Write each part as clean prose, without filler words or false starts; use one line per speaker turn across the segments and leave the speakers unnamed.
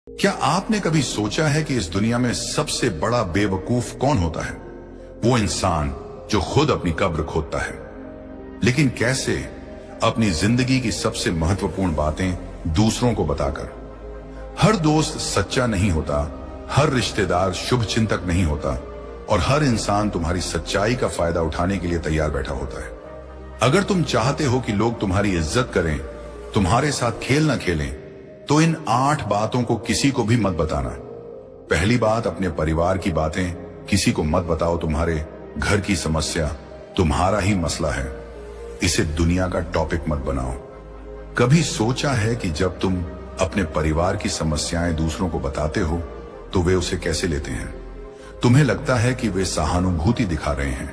क्या आपने कभी सोचा है कि इस दुनिया में सबसे बड़ा बेवकूफ कौन होता है? वो इंसान जो खुद अपनी कब्र खोदता है। लेकिन कैसे? अपनी जिंदगी की सबसे महत्वपूर्ण बातें दूसरों को बताकर। हर दोस्त सच्चा नहीं होता, हर रिश्तेदार शुभ चिंतक नहीं होता, और हर इंसान तुम्हारी सच्चाई का फायदा उठाने के लिए तैयार बैठा होता है। अगर तुम चाहते हो कि लोग तुम्हारी इज्जत करें, तुम्हारे साथ खेल ना खेलें, तो इन 8 बातों को किसी को भी मत बताना। पहली बात, अपने परिवार की बातें किसी को मत बताओ। तुम्हारे घर की समस्या तुम्हारा ही मसला है, इसे दुनिया का टॉपिक मत बनाओ। कभी सोचा है कि जब तुम अपने परिवार की समस्याएं दूसरों को बताते हो तो वे उसे कैसे लेते हैं? तुम्हें लगता है कि वे सहानुभूति दिखा रहे हैं,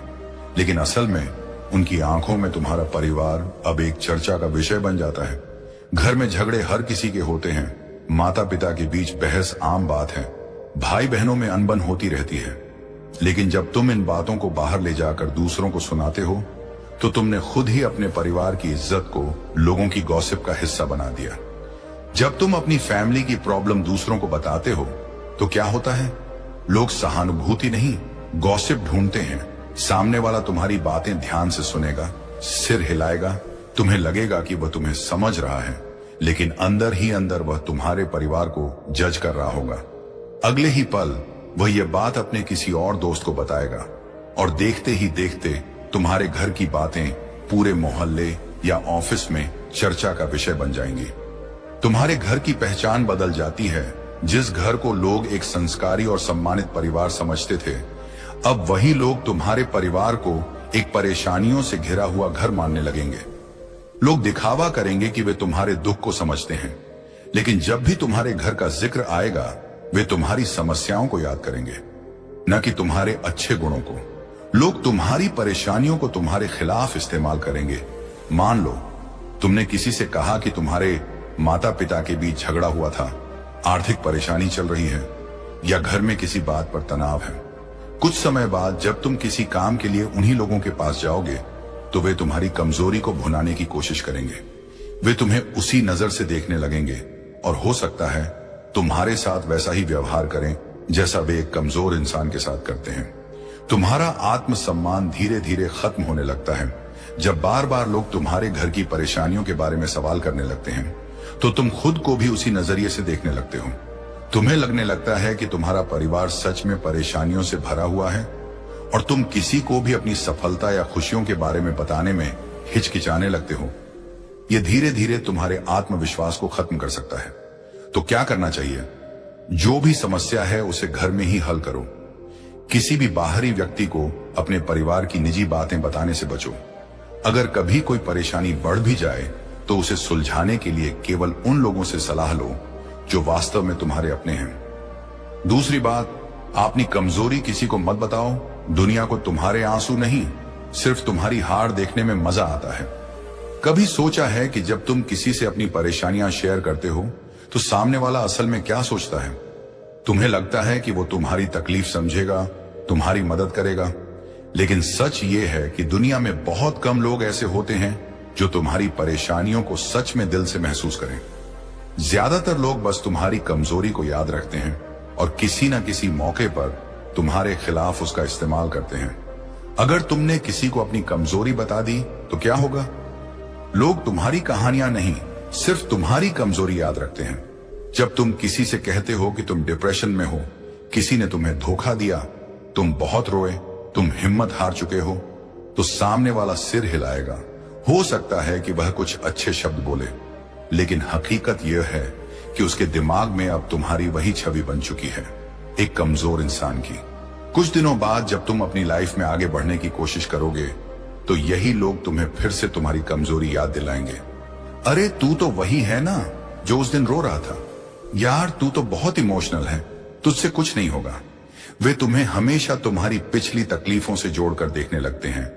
लेकिन असल में उनकी आंखों में तुम्हारा परिवार अब एक चर्चा का विषय बन जाता है। घर में झगड़े हर किसी के होते हैं, माता पिता के बीच बहस आम बात है, भाई बहनों में अनबन होती रहती है। लेकिन जब तुम इन बातों को बाहर ले जाकर दूसरों को सुनाते हो तो तुमने खुद ही अपने परिवार की इज्जत को लोगों की गॉसिप का हिस्सा बना दिया। जब तुम अपनी फैमिली की प्रॉब्लम दूसरों को बताते हो तो क्या होता है? लोग सहानुभूति नहीं, गॉसिप ढूंढते हैं। सामने वाला तुम्हारी बातें ध्यान से सुनेगा, सिर हिलाएगा, तुम्हें लगेगा कि वह तुम्हें समझ रहा है, लेकिन अंदर ही अंदर वह तुम्हारे परिवार को जज कर रहा होगा। अगले ही पल वह यह बात अपने किसी और दोस्त को बताएगा, और देखते ही देखते तुम्हारे घर की बातें पूरे मोहल्ले या ऑफिस में चर्चा का विषय बन जाएंगी। तुम्हारे घर की पहचान बदल जाती है। जिस घर को लोग एक संस्कारी और सम्मानित परिवार समझते थे, अब वही लोग तुम्हारे परिवार को एक परेशानियों से घिरा हुआ घर मानने लगेंगे। लोग दिखावा करेंगे कि वे तुम्हारे दुख को समझते हैं, लेकिन जब भी तुम्हारे घर का जिक्र आएगा, वे तुम्हारी समस्याओं को याद करेंगे, न कि तुम्हारे अच्छे गुणों को। लोग तुम्हारी परेशानियों को तुम्हारे खिलाफ इस्तेमाल करेंगे। मान लो तुमने किसी से कहा कि तुम्हारे माता पिता के बीच झगड़ा हुआ था, आर्थिक परेशानी चल रही है, या घर में किसी बात पर तनाव है। कुछ समय बाद जब तुम किसी काम के लिए उन्हीं लोगों के पास जाओगे तो वे तुम्हारी कमजोरी को भुनाने की कोशिश करेंगे। वे तुम्हें उसी नजर से देखने लगेंगे, और हो सकता है तुम्हारे साथ वैसा ही व्यवहार करें जैसा वे एक कमजोर इंसान के साथ करते हैं। तुम्हारा आत्मसम्मान धीरे धीरे खत्म होने लगता है। जब बार बार लोग तुम्हारे घर की परेशानियों के बारे में सवाल करने लगते हैं तो तुम खुद को भी उसी नजरिए से देखने लगते हो। तुम्हें लगने लगता है कि तुम्हारा परिवार सच में परेशानियों से भरा हुआ है, और तुम किसी को भी अपनी सफलता या खुशियों के बारे में बताने में हिचकिचाने लगते हो। यह धीरे धीरे तुम्हारे आत्मविश्वास को खत्म कर सकता है। तो क्या करना चाहिए? जो भी समस्या है उसे घर में ही हल करो। किसी भी बाहरी व्यक्ति को अपने परिवार की निजी बातें बताने से बचो। अगर कभी कोई परेशानी बढ़ भी जाए तो उसे सुलझाने के लिए केवल उन लोगों से सलाह लो जो वास्तव में तुम्हारे अपने हैं। दूसरी बात, अपनी कमजोरी किसी को मत बताओ। दुनिया को तुम्हारे आंसू नहीं, सिर्फ तुम्हारी हार देखने में मजा आता है। कभी सोचा है कि जब तुम किसी से अपनी परेशानियां शेयर करते हो तो सामने वाला असल में क्या सोचता है? तुम्हें लगता है कि वो तुम्हारी तकलीफ समझेगा, तुम्हारी मदद करेगा, लेकिन सच ये है कि दुनिया में बहुत कम लोग ऐसे होते हैं जो तुम्हारी परेशानियों को सच में दिल से महसूस करें। ज्यादातर लोग बस तुम्हारी कमजोरी को याद रखते हैं और किसी न किसी मौके पर तुम्हारे खिलाफ उसका इस्तेमाल करते हैं। अगर तुमने किसी को अपनी कमजोरी बता दी तो क्या होगा? लोग तुम्हारी कहानियां नहीं, सिर्फ तुम्हारी कमजोरी याद रखते हैं। जब तुम किसी से कहते हो कि तुम डिप्रेशन में हो, किसी ने तुम्हें धोखा दिया, तुम बहुत रोए, तुम हिम्मत हार चुके हो, तो सामने वाला सिर हिलाएगा। हो सकता है कि वह कुछ अच्छे शब्द बोले, लेकिन हकीकत यह है कि उसके दिमाग में अब तुम्हारी वही छवि बन चुकी है, एक कमजोर इंसान की। कुछ दिनों बाद जब तुम अपनी लाइफ में आगे बढ़ने की कोशिश करोगे तो यही लोग तुम्हें फिर से तुम्हारी कमजोरी याद दिलाएंगे। अरे तू तो वही है ना जो उस दिन रो रहा था, यार तू तो बहुत इमोशनल है, तुझसे कुछ नहीं होगा। वे तुम्हें हमेशा तुम्हारी पिछली तकलीफों से जोड़कर देखने लगते हैं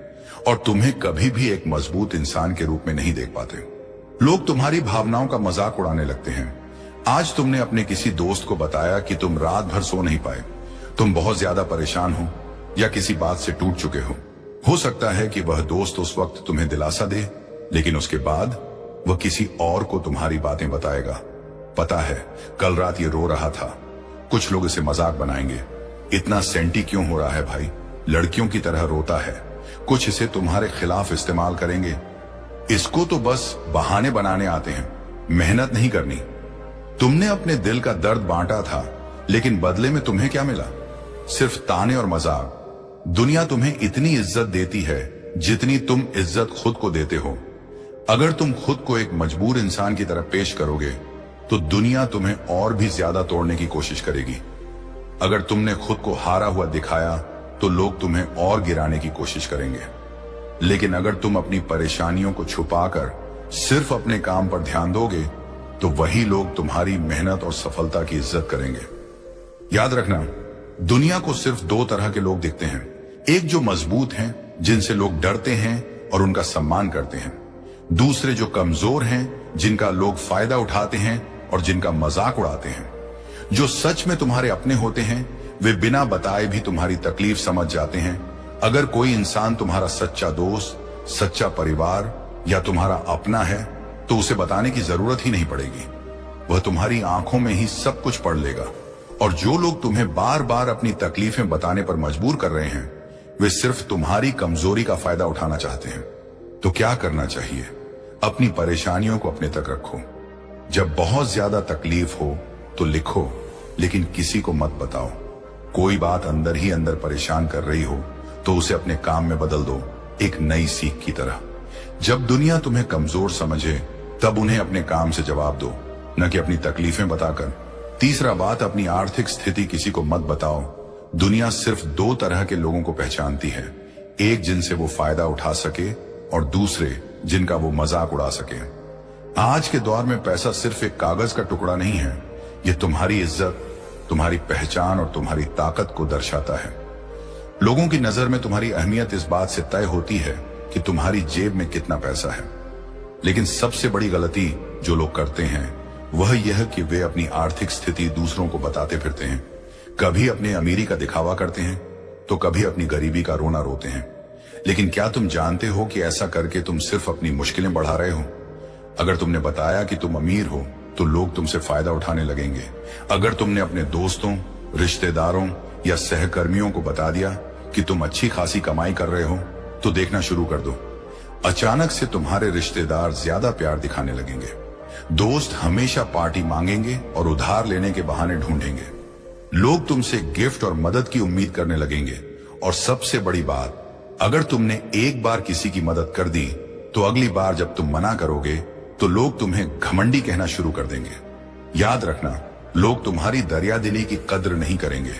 और तुम्हें कभी भी एक मजबूत इंसान के रूप में नहीं देख पाते। लोग तुम्हारी भावनाओं का मजाक उड़ाने लगते हैं। आज तुमने अपने किसी दोस्त को बताया कि तुम रात भर सो नहीं पाए, तुम बहुत ज्यादा परेशान हो या किसी बात से टूट चुके हो। हो सकता है कि वह दोस्त उस वक्त तुम्हें दिलासा दे, लेकिन उसके बाद वह किसी और को तुम्हारी बातें बताएगा। पता है कल रात ये रो रहा था। कुछ लोग इसे मजाक बनाएंगे, इतना सेंटी क्यों हो रहा है भाई, लड़कियों की तरह रोता है। कुछ इसे तुम्हारे खिलाफ इस्तेमाल करेंगे। इसको तो बस बहाने बनाने आते हैं, मेहनत नहीं करनी। तुमने अपने दिल का दर्द बांटा था, लेकिन बदले में तुम्हें क्या मिला? सिर्फ ताने और मजाक। दुनिया तुम्हें इतनी इज्जत देती है जितनी तुम इज्जत खुद को देते हो। अगर तुम खुद को एक मजबूर इंसान की तरह पेश करोगे तो दुनिया तुम्हें और भी ज्यादा तोड़ने की कोशिश करेगी। अगर तुमने खुद को हारा हुआ दिखाया तो लोग तुम्हें और गिराने की कोशिश करेंगे। लेकिन अगर तुम अपनी परेशानियों को छुपाकर सिर्फ अपने काम पर ध्यान दोगे तो वही लोग तुम्हारी मेहनत और सफलता की इज्जत करेंगे। याद रखना, दुनिया को सिर्फ दो तरह के लोग दिखते हैं। एक जो मजबूत हैं, जिनसे लोग डरते हैं और उनका सम्मान करते हैं। दूसरे जो कमजोर हैं, जिनका लोग फायदा उठाते हैं और जिनका मजाक उड़ाते हैं। जो सच में तुम्हारे अपने होते हैं, वे बिना बताए भी तुम्हारी तकलीफ समझ जाते हैं। अगर कोई इंसान तुम्हारा सच्चा दोस्त, सच्चा परिवार या तुम्हारा अपना है तो उसे बताने की जरूरत ही नहीं पड़ेगी। वह तुम्हारी आंखों में ही सब कुछ पढ़ लेगा। और जो लोग तुम्हें बार बार अपनी तकलीफें बताने पर मजबूर कर रहे हैं, वे सिर्फ तुम्हारी कमजोरी का फायदा उठाना चाहते हैं। तो क्या करना चाहिए? अपनी परेशानियों को अपने तक रखो। जब बहुत ज्यादा तकलीफ हो तो लिखो, लेकिन किसी को मत बताओ। कोई बात अंदर ही अंदर परेशान कर रही हो तो उसे अपने काम में बदल दो, एक नई सीख की तरह। जब दुनिया तुम्हें कमजोर समझे तब उन्हें अपने काम से जवाब दो, न कि अपनी तकलीफें बताकर। तीसरा बात, अपनी आर्थिक स्थिति किसी को मत बताओ। दुनिया सिर्फ दो तरह के लोगों को पहचानती है, एक जिनसे वो फायदा उठा सके और दूसरे जिनका वो मजाक उड़ा सके। आज के दौर में पैसा सिर्फ एक कागज का टुकड़ा नहीं है, ये तुम्हारी इज्जत, तुम्हारी पहचान और तुम्हारी ताकत को दर्शाता है। लोगों की नजर में तुम्हारी अहमियत इस बात से तय होती है कि तुम्हारी जेब में कितना पैसा है। लेकिन सबसे बड़ी गलती जो लोग करते हैं वह यह कि वे अपनी आर्थिक स्थिति दूसरों को बताते फिरते हैं। कभी अपने अमीरी का दिखावा करते हैं तो कभी अपनी गरीबी का रोना रोते हैं। लेकिन क्या तुम जानते हो कि ऐसा करके तुम सिर्फ अपनी मुश्किलें बढ़ा रहे हो? अगर तुमने बताया कि तुम अमीर हो तो लोग तुमसे फायदा उठाने लगेंगे। अगर तुमने अपने दोस्तों, रिश्तेदारों या सहकर्मियों को बता दिया कि तुम अच्छी खासी कमाई कर रहे हो तो देखना शुरू कर दो, अचानक से तुम्हारे रिश्तेदार ज्यादा प्यार दिखाने लगेंगे। दोस्त हमेशा पार्टी मांगेंगे और उधार लेने के बहाने ढूंढेंगे। लोग तुमसे गिफ्ट और मदद की उम्मीद करने लगेंगे। और सबसे बड़ी बात, अगर तुमने एक बार किसी की मदद कर दी तो अगली बार जब तुम मना करोगे तो लोग तुम्हें घमंडी कहना शुरू कर देंगे। याद रखना, लोग तुम्हारी दरियादिली की कद्र नहीं करेंगे,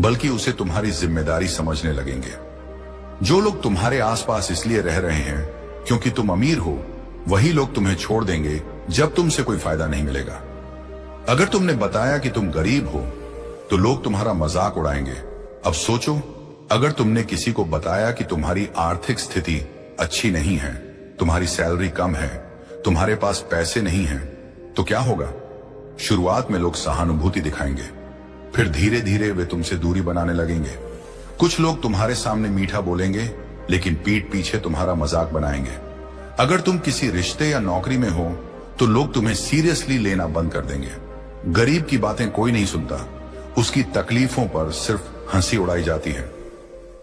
बल्कि उसे तुम्हारी जिम्मेदारी समझने लगेंगे। जो लोग तुम्हारे आसपास इसलिए रह रहे हैं क्योंकि तुम अमीर हो, वही लोग तुम्हें छोड़ देंगे जब तुमसे कोई फायदा नहीं मिलेगा। अगर तुमने बताया कि तुम गरीब हो तो लोग तुम्हारा मजाक उड़ाएंगे। अब सोचो, अगर तुमने किसी को बताया कि तुम्हारी आर्थिक स्थिति अच्छी नहीं है, तुम्हारी सैलरी कम है, तुम्हारे पास पैसे नहीं हैं, तो क्या होगा? शुरुआत में लोग सहानुभूति दिखाएंगे, फिर धीरे धीरे वे तुमसे दूरी बनाने लगेंगे। कुछ लोग तुम्हारे सामने मीठा बोलेंगे, लेकिन पीठ पीछे तुम्हारा मजाक बनाएंगे। अगर तुम किसी रिश्ते या नौकरी में हो तो लोग तुम्हें सीरियसली लेना बंद कर देंगे। गरीब की बातें कोई नहीं सुनता, उसकी तकलीफों पर सिर्फ हंसी उड़ाई जाती है।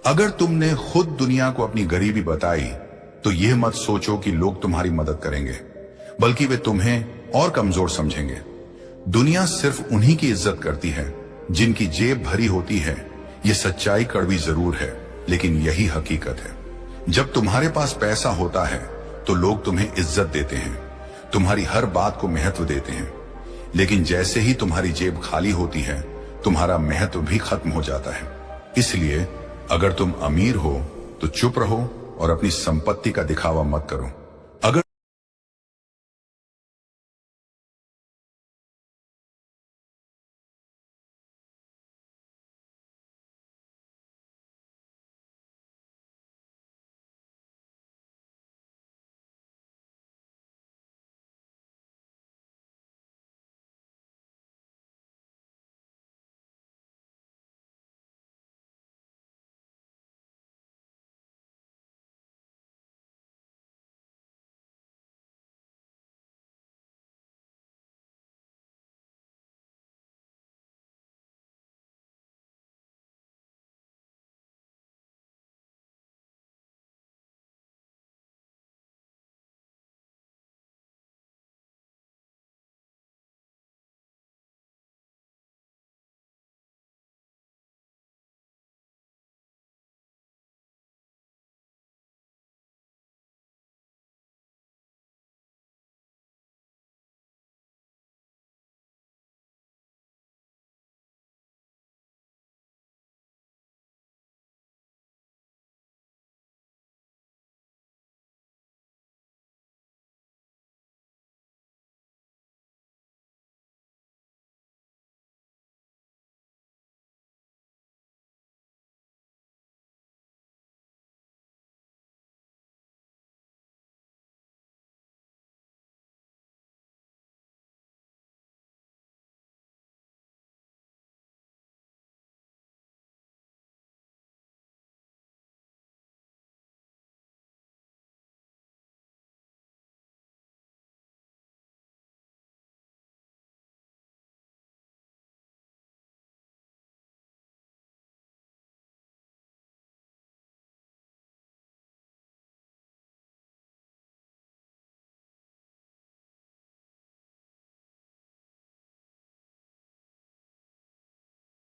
अगर तुमने खुद दुनिया को अपनी गरीबी बताई तो यह मत सोचो कि लोग तुम्हारी मदद करेंगे, बल्कि वे तुम्हें और कमजोर समझेंगे। दुनिया सिर्फ उन्हीं की इज्जत करती है जिनकी जेब भरी होती है। ये सच्चाई कड़वी जरूर है, लेकिन यही हकीकत है। जब तुम्हारे पास पैसा होता है तो लोग तुम्हें इज्जत देते हैं, तुम्हारी हर बात को महत्व देते हैं। लेकिन जैसे ही तुम्हारी जेब खाली होती है, तुम्हारा महत्व भी खत्म हो जाता है। इसलिए अगर तुम अमीर हो तो चुप रहो और अपनी संपत्ति का दिखावा मत करो। अगर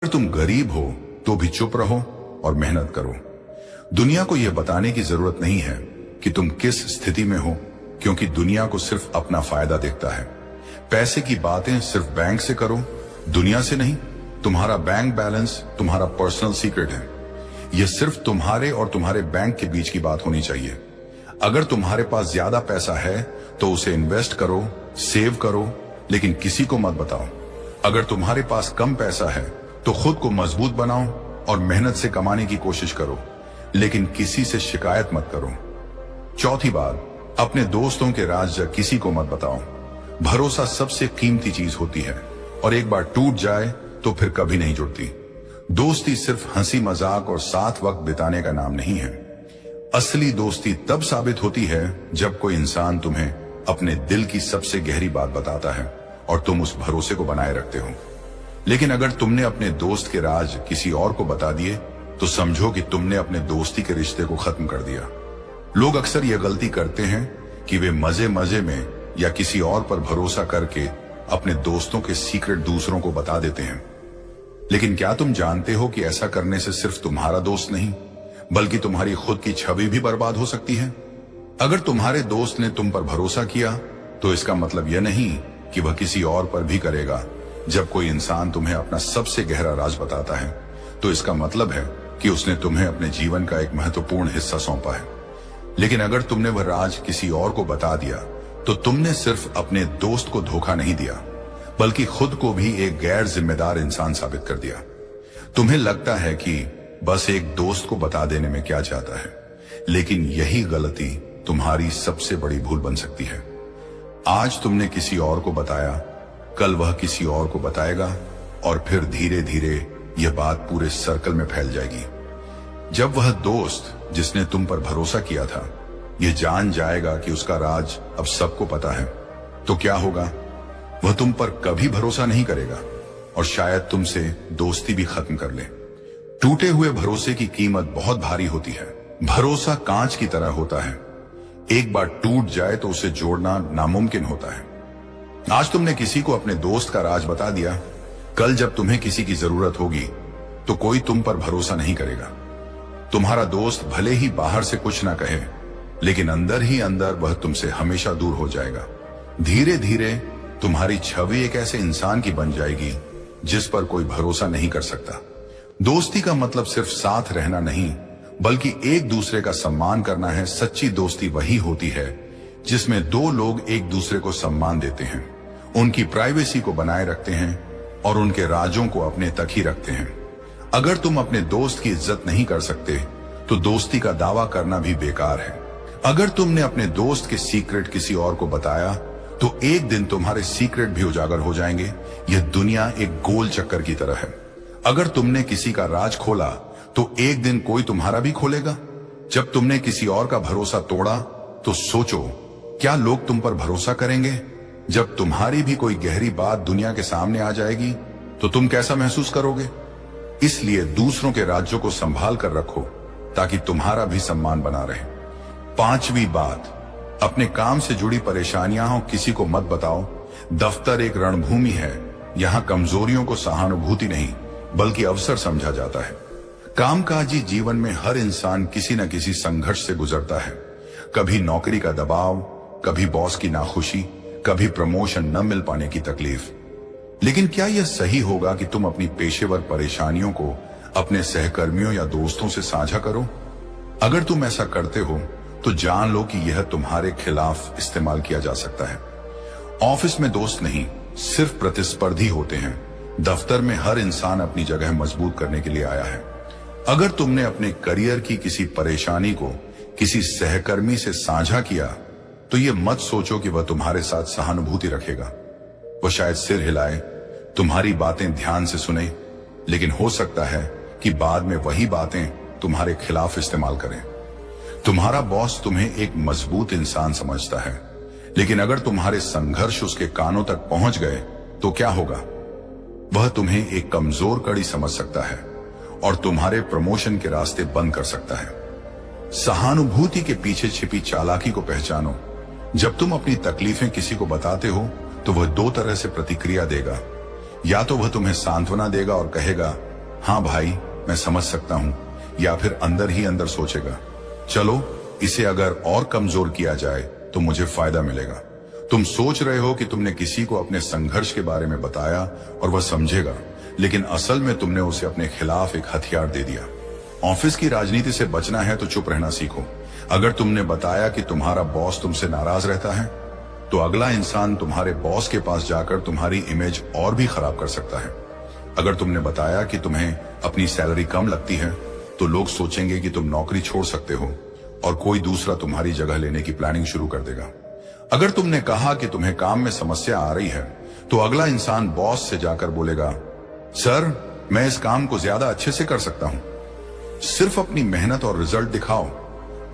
तुम गरीब हो तो भी चुप रहो और मेहनत करो। दुनिया को यह बताने की जरूरत नहीं है कि तुम किस स्थिति में हो, क्योंकि दुनिया को सिर्फ अपना फायदा दिखता है। पैसे की बातें सिर्फ बैंक से करो, दुनिया से नहीं। तुम्हारा बैंक बैलेंस तुम्हारा पर्सनल सीक्रेट है। यह सिर्फ तुम्हारे और तुम्हारे बैंक के बीच की बात होनी चाहिए। अगर तुम्हारे पास ज्यादा पैसा है तो उसे इन्वेस्ट करो, सेव करो, लेकिन किसी को मत बताओ। अगर तुम्हारे पास कम पैसा है तो खुद को मजबूत बनाओ और मेहनत से कमाने की कोशिश करो, लेकिन किसी से शिकायत मत करो। चौथी बात, अपने दोस्तों के राज किसी को मत बताओ। भरोसा सबसे कीमती चीज होती है और एक बार टूट जाए तो फिर कभी नहीं जुड़ती। दोस्ती सिर्फ हंसी मजाक और साथ वक्त बिताने का नाम नहीं है। असली दोस्ती तब साबित होती है जब कोई इंसान तुम्हें अपने दिल की सबसे गहरी बात बताता है और तुम उस भरोसे को बनाए रखते हो। लेकिन अगर तुमने अपने दोस्त के राज किसी और को बता दिए तो समझो कि तुमने अपने दोस्ती के रिश्ते को खत्म कर दिया। लोग अक्सर यह गलती करते हैं कि वे मजे मजे में या किसी और पर भरोसा करके अपने दोस्तों के सीक्रेट दूसरों को बता देते हैं। लेकिन क्या तुम जानते हो कि ऐसा करने से सिर्फ तुम्हारा दोस्त नहीं बल्कि तुम्हारी खुद की छवि भी बर्बाद हो सकती है। अगर तुम्हारे दोस्त ने तुम पर भरोसा किया तो इसका मतलब यह नहीं कि वह किसी और पर भी करेगा। जब कोई इंसान तुम्हें अपना सबसे गहरा राज बताता है तो इसका मतलब है कि उसने तुम्हें अपने जीवन का एक महत्वपूर्ण हिस्सा सौंपा है। लेकिन अगर तुमने वह राज किसी और को बता दिया तो तुमने सिर्फ अपने दोस्त को धोखा नहीं दिया बल्कि खुद को भी एक गैर जिम्मेदार इंसान साबित कर दिया। तुम्हें लगता है कि बस एक दोस्त को बता देने में क्या जाता है, लेकिन यही गलती तुम्हारी सबसे बड़ी भूल बन सकती है। आज तुमने किसी और को बताया, कल वह किसी और को बताएगा और फिर धीरे धीरे यह बात पूरे सर्कल में फैल जाएगी। जब वह दोस्त जिसने तुम पर भरोसा किया था यह जान जाएगा कि उसका राज अब सबको पता है, तो क्या होगा? वह तुम पर कभी भरोसा नहीं करेगा और शायद तुमसे दोस्ती भी खत्म कर ले। टूटे हुए भरोसे की कीमत बहुत भारी होती है। भरोसा कांच की तरह होता है, एक बार टूट जाए तो उसे जोड़ना नामुमकिन होता है। आज तुमने किसी को अपने दोस्त का राज बता दिया, कल जब तुम्हें किसी की जरूरत होगी तो कोई तुम पर भरोसा नहीं करेगा। तुम्हारा दोस्त भले ही बाहर से कुछ ना कहे, लेकिन अंदर ही अंदर वह तुमसे हमेशा दूर हो जाएगा। धीरे धीरे तुम्हारी छवि एक ऐसे इंसान की बन जाएगी जिस पर कोई भरोसा नहीं कर सकता। दोस्ती का मतलब सिर्फ साथ रहना नहीं बल्कि एक दूसरे का सम्मान करना है। सच्ची दोस्ती वही होती है जिसमें दो लोग एक दूसरे को सम्मान देते हैं, उनकी प्राइवेसी को बनाए रखते हैं और उनके राजों को अपने तक ही रखते हैं। अगर तुम अपने दोस्त की इज्जत नहीं कर सकते तो दोस्ती का दावा करना भी बेकार है। अगर तुमने अपने दोस्त के सीक्रेट किसी और को बताया तो एक दिन तुम्हारे सीक्रेट भी उजागर हो जाएंगे। यह दुनिया एक गोल चक्कर की तरह है। अगर तुमने किसी का राज खोला तो एक दिन कोई तुम्हारा भी खोलेगा। जब तुमने किसी और का भरोसा तोड़ा तो सोचो, क्या लोग तुम पर भरोसा करेंगे? जब तुम्हारी भी कोई गहरी बात दुनिया के सामने आ जाएगी तो तुम कैसा महसूस करोगे? इसलिए दूसरों के राज्यों को संभाल कर रखो ताकि तुम्हारा भी सम्मान बना रहे। पांचवी बात, अपने काम से जुड़ी परेशानियां हो किसी को मत बताओ। दफ्तर एक रणभूमि है, यहाँ कमजोरियों को सहानुभूति नहीं बल्कि अवसर समझा जाता है। कामकाजी जीवन में हर इंसान किसी न किसी संघर्ष से गुजरता है। कभी नौकरी का दबाव, कभी बॉस की नाखुशी, कभी प्रमोशन न मिल पाने की तकलीफ। लेकिन क्या यह सही होगा कि तुम अपनी पेशेवर परेशानियों को अपने सहकर्मियों या दोस्तों से साझा करो? अगर तुम ऐसा करते हो तो जान लो कि यह तुम्हारे खिलाफ इस्तेमाल किया जा सकता है। ऑफिस में दोस्त नहीं, सिर्फ प्रतिस्पर्धी होते हैं। दफ्तर में हर इंसान अपनी जगह मजबूत करने के लिए आया है। अगर तुमने अपने करियर की किसी परेशानी को किसी सहकर्मी से साझा किया तो यह मत सोचो कि वह तुम्हारे साथ सहानुभूति रखेगा। वह शायद सिर हिलाए, तुम्हारी बातें ध्यान से सुने, लेकिन हो सकता है कि बाद में वही बातें तुम्हारे खिलाफ इस्तेमाल करें। तुम्हारा बॉस तुम्हें एक मजबूत इंसान समझता है, लेकिन अगर तुम्हारे संघर्ष उसके कानों तक पहुंच गए तो क्या होगा? वह तुम्हें एक कमजोर कड़ी समझ सकता है और तुम्हारे प्रमोशन के रास्ते बंद कर सकता है। सहानुभूति के पीछे छिपी चालाकी को पहचानो। जब तुम अपनी तकलीफें किसी को बताते हो, 2 तो वह 2 तरह से प्रतिक्रिया देगा। या तो वह तुम्हें सांत्वना देगा और कहेगा, तुम ठीक हो, तुम कर सकते हो, या फिर वह तुम्हें भड़काएगा और कहेगा, तुम ठीक नहीं हो, तुम कर सकते हो। इस तरह की प्रतिक्रिया से तुम अपने रिश्ते को खराब कर रहे हो। तुम्हारा बॉस तुम्हें एक मजबूत इंसान समझता है, लेकिन अगर तुम्हारे संघर्ष उसके कानों तक पहुंच गए तो क्या होगा? वह तुम्हें एक कमजोर कड़ी समझ सकता है और तुम्हारे प्रमोशन के रास्ते बंद कर सकता है। सहानुभूति के पीछे छिपी चालाकी को पहचानो। जब तुम अपनी तकलीफें किसी को बताते हो तो वह 2 तरह से प्रतिक्रिया देगा। या तो वह तुम्हें सांत्वना देगा और कहेगा, हाँ भाई मैं समझ सकता हूं, या फिर अंदर ही अंदर सोचेगा, चलो इसे अगर और कमजोर किया जाए तो मुझे फायदा मिलेगा। तुम सोच रहे हो कि तुमने किसी को अपने संघर्ष के बारे में बताया और वह समझेगा, लेकिन असल में तुमने उसे अपने खिलाफ एक हथियार दे दिया। ऑफिस की राजनीति से बचना है तो चुप रहना सीखो। अगर तुमने बताया कि तुम्हारा बॉस तुमसे नाराज रहता है, तो अगला इंसान तुम्हारे बॉस के पास जाकर तुम्हारी इमेज और भी खराब कर सकता है। अगर तुमने बताया कि तुम्हें अपनी सैलरी कम लगती है, तो लोग सोचेंगे कि तुम नौकरी छोड़ सकते हो और कोई दूसरा तुम्हारी जगह लेने की प्लानिंग शुरू कर देगा। अगर तुमने कहा कि तुम्हें काम में समस्या आ रही है, तो अगला इंसान बॉस से जाकर बोलेगा, सर मैं इस काम को ज्यादा अच्छे से कर सकता हूं। सिर्फ अपनी मेहनत और रिजल्ट दिखाओ।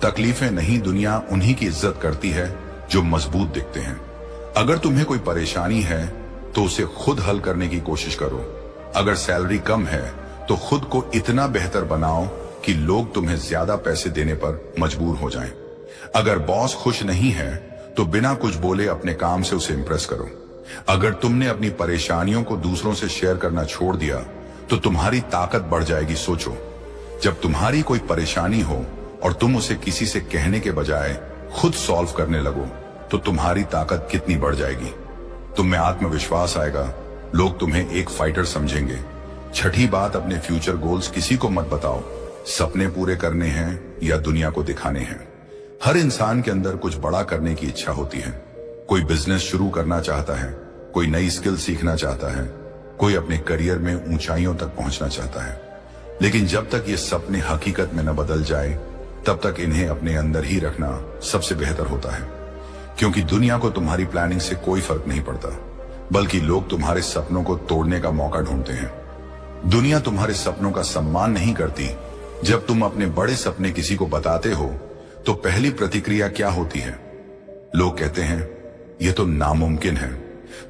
तकलीफें नहीं, दुनिया उन्हीं की इज्जत करती है जो मजबूत दिखते हैं। अगर तुम्हें कोई परेशानी है तो उसे खुद हल करने की कोशिश करो। अगर सैलरी कम है तो खुद को इतना बेहतर बनाओ कि लोग तुम्हें ज्यादा पैसे देने पर मजबूर हो जाएं। अगर बॉस खुश नहीं है तो बिना कुछ बोले अपने काम से उसे इंप्रेस करो। अगर तुमने अपनी परेशानियों को दूसरों से शेयर करना छोड़ दिया तो तुम्हारी ताकत बढ़ जाएगी। सोचो, जब तुम्हारी कोई परेशानी हो और तुम उसे किसी से कहने के बजाय खुद सॉल्व करने लगो, तो तुम्हारी ताकत कितनी बढ़ जाएगी। तुम में आत्मविश्वास आएगा, लोग तुम्हें एक फाइटर समझेंगे। छठी बात, अपने फ्यूचर गोल्स किसी को मत बताओ। सपने पूरे करने हैं या दुनिया को दिखाने हैं। हर इंसान के अंदर कुछ बड़ा करने की इच्छा होती है। कोई बिजनेस शुरू करना चाहता है, कोई नई स्किल सीखना चाहता है, कोई अपने करियर में ऊंचाइयों तक पहुंचना चाहता है। लेकिन जब तक ये सपने हकीकत में न बदल जाए, तब तक इन्हें अपने अंदर ही रखना सबसे बेहतर होता है। क्योंकि दुनिया को तुम्हारी प्लानिंग से कोई फर्क नहीं पड़ता, बल्कि लोग तुम्हारे सपनों को तोड़ने का मौका ढूंढते हैं। दुनिया तुम्हारे सपनों का सम्मान नहीं करती। जब तुम अपने बड़े सपने किसी को बताते हो तो पहली प्रतिक्रिया क्या होती है? लोग कहते हैं, यह तो नामुमकिन है,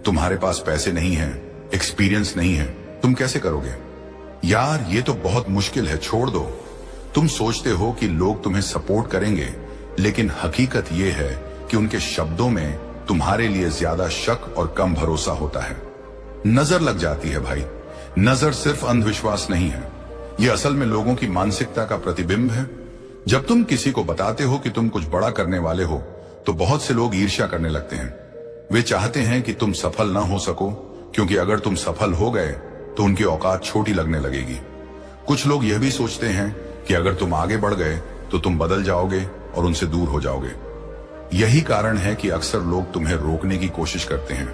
तुम्हारे पास पैसे नहीं है, एक्सपीरियंस नहीं है, तुम कैसे करोगे? यार ये तो बहुत मुश्किल है, छोड़ दो। तुम सोचते हो कि लोग तुम्हें सपोर्ट करेंगे, लेकिन हकीकत यह है कि उनके शब्दों में तुम्हारे लिए ज्यादा शक और कम भरोसा होता है। नजर लग जाती है भाई। नजर सिर्फ अंधविश्वास नहीं है, यह असल में लोगों की मानसिकता का प्रतिबिंब है। जब तुम किसी को बताते हो कि तुम कुछ बड़ा करने वाले हो, तो बहुत से लोग ईर्ष्या करने लगते हैं। वे चाहते हैं कि तुम सफल ना हो सको, क्योंकि अगर तुम सफल हो गए तो उनकी औकात छोटी लगने लगेगी। कुछ लोग यह भी सोचते हैं कि अगर तुम आगे बढ़ गए तो तुम बदल जाओगे और उनसे दूर हो जाओगे। यही कारण है कि अक्सर लोग तुम्हें रोकने की कोशिश करते हैं,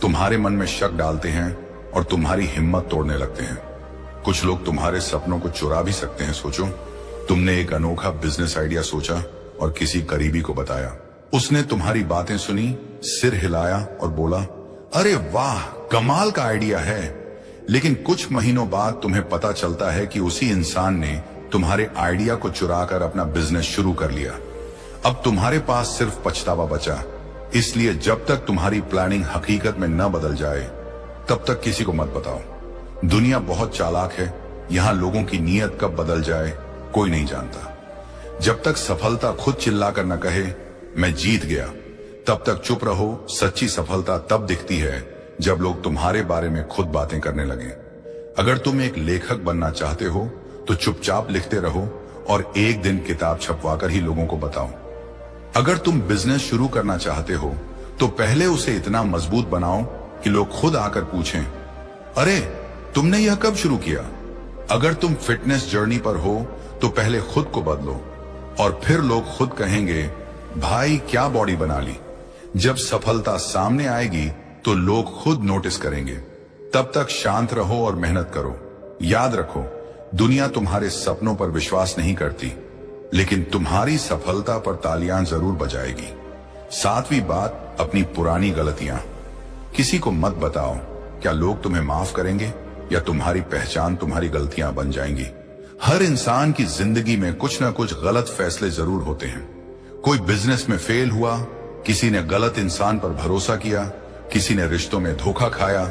तुम्हारे मन में शक डालते हैं और तुम्हारी हिम्मत तोड़ने लगते हैं। कुछ लोग तुम्हारे सपनों को चुरा भी सकते हैं। सोचो, तुमने एक अनोखा बिजनेस आइडिया सोचा और किसी करीबी को बताया। उसने तुम्हारी बातें सुनी, सिर हिलाया और बोला, अरे वाह कमाल का आइडिया है। लेकिन कुछ महीनों बाद तुम्हें पता चलता है कि उसी इंसान ने तुम्हारे आइडिया को चुराकर अपना बिजनेस शुरू कर लिया। अब तुम्हारे पास सिर्फ पछतावा बचा। इसलिए जब तक तुम्हारी प्लानिंग हकीकत में न बदल जाए, तब तक किसी को मत बताओ। दुनिया बहुत चालाक है, यहां लोगों की नीयत कब बदल जाए कोई नहीं जानता। जब तक सफलता खुद चिल्लाकर न कहे मैं जीत गया, तब तक चुप रहो। सच्ची सफलता तब दिखती है जब लोग तुम्हारे बारे में खुद बातें करने लगे। अगर तुम एक लेखक बनना चाहते हो तो चुपचाप लिखते रहो और एक दिन किताब छपवाकर ही लोगों को बताओ। अगर तुम बिजनेस शुरू करना चाहते हो तो पहले उसे इतना मजबूत बनाओ कि लोग खुद आकर पूछें, अरे तुमने यह कब शुरू किया? अगर तुम फिटनेस जर्नी पर हो तो पहले खुद को बदलो और फिर लोग खुद कहेंगे, भाई क्या बॉडी बना ली। जब सफलता सामने आएगी तो लोग खुद नोटिस करेंगे। तब तक शांत रहो और मेहनत करो। याद रखो, दुनिया तुम्हारे सपनों पर विश्वास नहीं करती, लेकिन तुम्हारी सफलता पर तालियां जरूर बजाएगी। 7वीं बात, अपनी पुरानी गलतियां किसी को मत बताओ। क्या लोग तुम्हें माफ करेंगे या तुम्हारी पहचान तुम्हारी गलतियां बन जाएंगी? हर इंसान की जिंदगी में कुछ ना कुछ गलत फैसले जरूर होते हैं। कोई बिजनेस में फेल हुआ, किसी ने गलत इंसान पर भरोसा किया, किसी ने रिश्तों में धोखा खाया,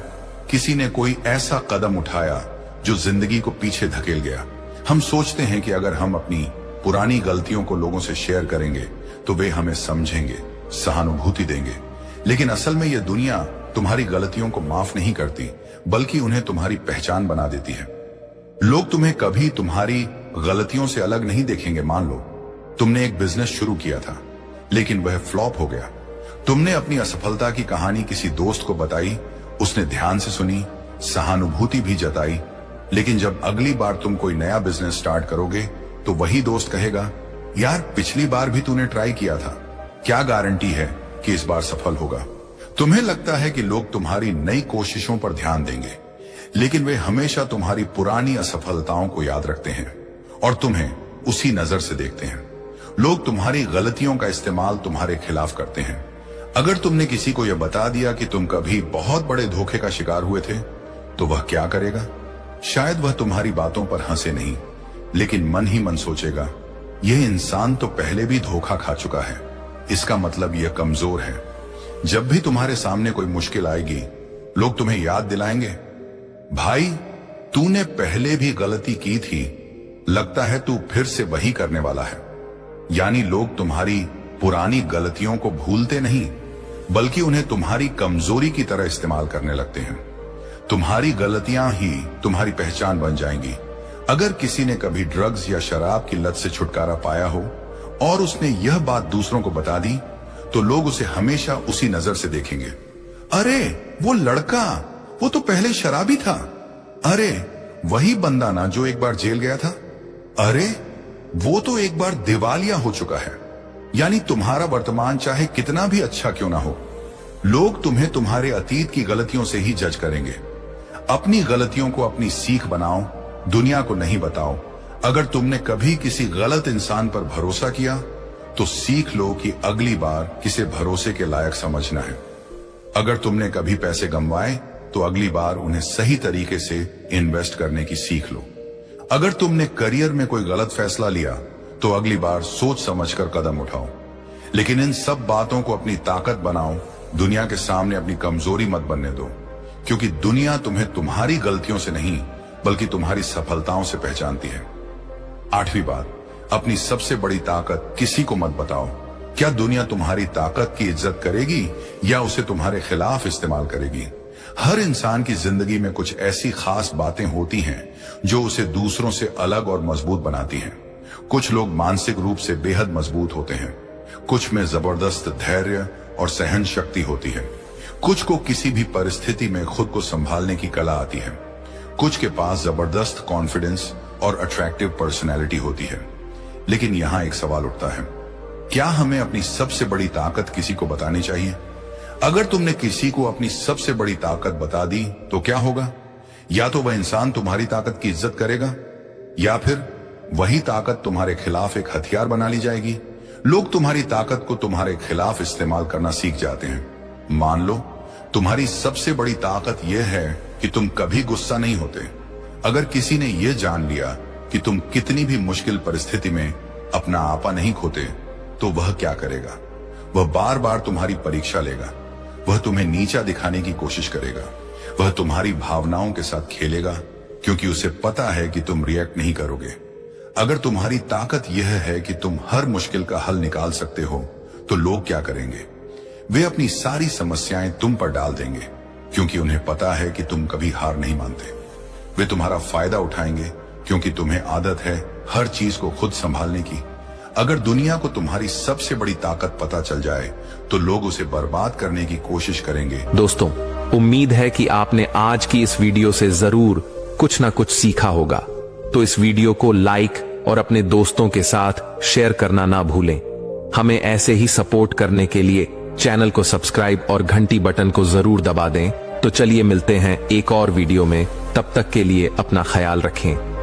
किसी ने कोई ऐसा कदम उठाया जो जिंदगी को पीछे धकेल गया। हम सोचते हैं कि अगर हम अपनी पुरानी गलतियों को लोगों से शेयर करेंगे तो वे हमें समझेंगे, सहानुभूति देंगे। लेकिन असल में यह दुनिया तुम्हारी गलतियों को माफ नहीं करती, बल्कि उन्हें तुम्हारी पहचान बना देती है। लोग तुम्हें कभी तुम्हारी गलतियों से अलग नहीं देखेंगे। मान लो तुमने एक बिजनेस शुरू किया था लेकिन वह फ्लॉप हो गया। तुमने अपनी असफलता की कहानी किसी दोस्त को बताई, उसने ध्यान से सुनी, सहानुभूति भी जताई, लेकिन जब अगली बार तुम कोई नया बिजनेस स्टार्ट करोगे तो वही दोस्त कहेगा, यार पिछली बार भी तूने ट्राई किया था, क्या गारंटी है कि इस बार सफल होगा। तुम्हें लगता है कि लोग तुम्हारी नई कोशिशों पर ध्यान देंगे, लेकिन वे हमेशा तुम्हारी पुरानी असफलताओं को याद रखते हैं और तुम्हें उसी नजर से देखते हैं। लोग तुम्हारी गलतियों का इस्तेमाल तुम्हारे खिलाफ करते हैं। अगर तुमने किसी को यह बता दिया कि तुम कभी बहुत बड़े धोखे का शिकार हुए थे, तो वह क्या करेगा? शायद वह तुम्हारी बातों पर हंसे नहीं, लेकिन मन ही मन सोचेगा, यह इंसान तो पहले भी धोखा खा चुका है, इसका मतलब यह कमजोर है। जब भी तुम्हारे सामने कोई मुश्किल आएगी, लोग तुम्हें याद दिलाएंगे, भाई तूने पहले भी गलती की थी, लगता है तू फिर से वही करने वाला है। यानी लोग तुम्हारी पुरानी गलतियों को भूलते नहीं, बल्कि उन्हें तुम्हारी कमजोरी की तरह इस्तेमाल करने लगते हैं। तुम्हारी गलतियां ही तुम्हारी पहचान बन जाएंगी। अगर किसी ने कभी ड्रग्स या शराब की लत से छुटकारा पाया हो और उसने यह बात दूसरों को बता दी, तो लोग उसे हमेशा उसी नजर से देखेंगे। अरे वो लड़का, वो तो पहले शराबी था। अरे वही बंदा ना जो एक बार जेल गया था। अरे वो तो एक बार दिवालिया हो चुका है। यानी तुम्हारा वर्तमान चाहे कितना भी अच्छा क्यों ना हो, लोग तुम्हें तुम्हारे अतीत की गलतियों से ही जज करेंगे। अपनी गलतियों को अपनी सीख बनाओ, दुनिया को नहीं बताओ। अगर तुमने कभी किसी गलत इंसान पर भरोसा किया, तो सीख लो कि अगली बार किसे भरोसे के लायक समझना है। अगर तुमने कभी पैसे गंवाए, तो अगली बार उन्हें सही तरीके से इन्वेस्ट करने की सीख लो। अगर तुमने करियर में कोई गलत फैसला लिया, तो अगली बार सोच समझकर कदम उठाओ। लेकिन इन सब बातों को अपनी ताकत बनाओ, दुनिया के सामने अपनी कमजोरी मत बनने दो, क्योंकि दुनिया तुम्हें तुम्हारी गलतियों से नहीं, बल्कि तुम्हारी सफलताओं से पहचानती है। 8वीं बात, अपनी सबसे बड़ी ताकत किसी को मत बताओ। क्या दुनिया तुम्हारी ताकत की इज्जत करेगी या उसे तुम्हारे खिलाफ इस्तेमाल करेगी? हर इंसान की जिंदगी में कुछ ऐसी खास बातें होती हैं जो उसे दूसरों से अलग और मजबूत बनाती हैं। कुछ लोग मानसिक रूप से बेहद मजबूत होते हैं, कुछ में जबरदस्त धैर्य और सहन शक्ति होती है, कुछ को किसी भी परिस्थिति में खुद को संभालने की कला आती है, कुछ के पास जबरदस्त कॉन्फिडेंस और अट्रैक्टिव पर्सनैलिटी होती है। लेकिन यहां एक सवाल उठता है, क्या हमें अपनी सबसे बड़ी ताकत किसी को बतानी चाहिए? अगर तुमने किसी को अपनी सबसे बड़ी ताकत बता दी, तो क्या होगा? या तो वह इंसान तुम्हारी ताकत की इज्जत करेगा, या फिर वही ताकत तुम्हारे खिलाफ एक हथियार बना ली जाएगी। लोग तुम्हारी ताकत को तुम्हारे खिलाफ इस्तेमाल करना सीख जाते हैं। मान लो तुम्हारी सबसे बड़ी ताकत यह है कि तुम कभी गुस्सा नहीं होते। अगर किसी ने यह जान लिया कि तुम कितनी भी मुश्किल परिस्थिति में अपना आपा नहीं खोते, तो वह क्या करेगा? वह बार बार तुम्हारी परीक्षा लेगा, वह तुम्हें नीचा दिखाने की कोशिश करेगा, वह तुम्हारी भावनाओं के साथ खेलेगा, क्योंकि उसे पता है कि तुम रिएक्ट नहीं करोगे। अगर तुम्हारी ताकत यह है कि तुम हर मुश्किल का हल निकाल सकते हो, तो लोग क्या करेंगे? वे अपनी सारी समस्याएं तुम पर डाल देंगे, क्योंकि उन्हें पता है कि तुम कभी हार नहीं मानते। वे तुम्हारा फायदा उठाएंगे, क्योंकि तुम्हें आदत है हर चीज को खुद संभालने की। अगर दुनिया को तुम्हारी सबसे बड़ी ताकत पता चल जाए, तो लोग उसे बर्बाद करने की कोशिश करेंगे।
दोस्तों, उम्मीद है कि आपने आज की इस वीडियो से जरूर कुछ ना कुछ सीखा होगा। तो इस वीडियो को लाइक और अपने दोस्तों के साथ शेयर करना ना भूलें। हमें ऐसे ही सपोर्ट करने के लिए चैनल को सब्सक्राइब और घंटी बटन को जरूर दबा दें। तो चलिए मिलते हैं एक और वीडियो में, तब तक के लिए अपना ख्याल रखें।